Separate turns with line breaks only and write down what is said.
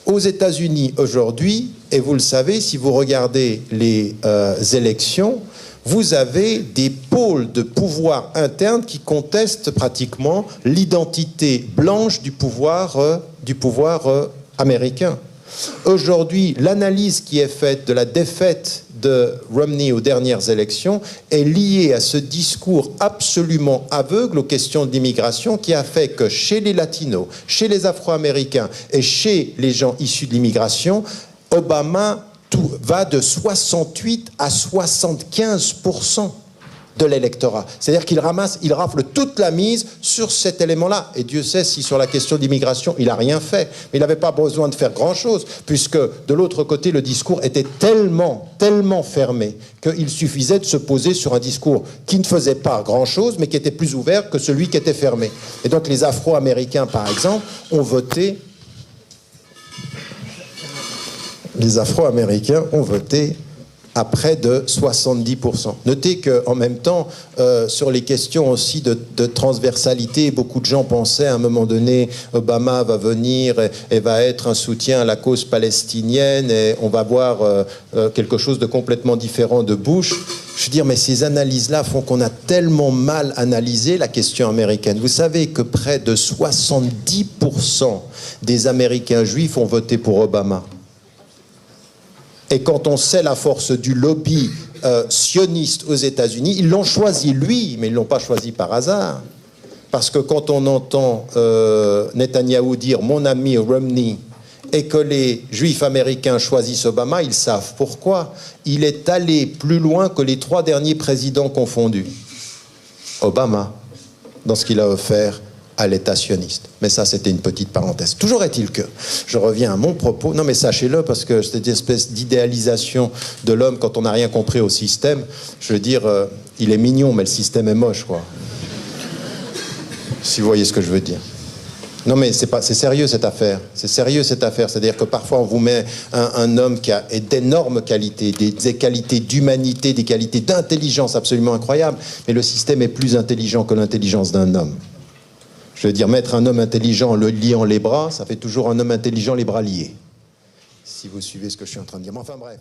Aux États-Unis aujourd'hui, et vous le savez, si vous regardez les élections, vous avez des pôles de pouvoir interne qui contestent pratiquement l'identité blanche du pouvoir américain. Aujourd'hui, l'analyse qui est faite de la défaite de Romney aux dernières élections est liée à ce discours absolument aveugle aux questions d'immigration qui a fait que chez les Latinos, chez les Afro-Américains et chez les gens issus de l'immigration, Obama va de 68 à 75% de l'électorat. C'est-à-dire qu'il rafle toute la mise sur cet élément-là. Et Dieu sait si sur la question d'immigration, il n'a rien fait. Mais il n'avait pas besoin de faire grand-chose, puisque de l'autre côté, le discours était tellement fermé qu'il suffisait de se poser sur un discours qui ne faisait pas grand-chose, mais qui était plus ouvert que celui qui était fermé. Et donc les Afro-Américains, par exemple, ont voté... Les Afro-Américains ont voté à près de 70%. Notez qu'en même temps, sur les questions aussi de transversalité, beaucoup de gens pensaient à un moment donné, Obama va venir et va être un soutien à la cause palestinienne et on va voir quelque chose de complètement différent de Bush. Je veux dire, mais ces analyses-là font qu'on a tellement mal analysé la question américaine. Vous savez que près de 70% des Américains juifs ont voté pour Obama. Et quand on sait la force du lobby sioniste aux États-Unis, ils l'ont choisi lui, mais ils ne l'ont pas choisi par hasard. Parce que quand on entend Netanyahou dire « mon ami Romney » et que les juifs américains choisissent Obama, ils savent pourquoi. Il est allé plus loin que les 3 derniers présidents confondus. Obama, dans ce qu'il a offert à l'État sioniste. Mais ça, c'était une petite parenthèse. Toujours est-il que, je reviens à mon propos, non mais sachez-le, parce que cette espèce d'idéalisation de l'homme quand on n'a rien compris au système, je veux dire, il est mignon, mais le système est moche, quoi. Si vous voyez ce que je veux dire. Non mais c'est sérieux cette affaire. C'est sérieux cette affaire. C'est-à-dire que parfois on vous met un homme qui a d'énormes qualités, des qualités d'humanité, des qualités d'intelligence absolument incroyables, mais le système est plus intelligent que l'intelligence d'un homme. Je veux dire, mettre un homme intelligent en le liant les bras, ça fait toujours un homme intelligent les bras liés. Si vous suivez ce que je suis en train de dire. Mais enfin bref.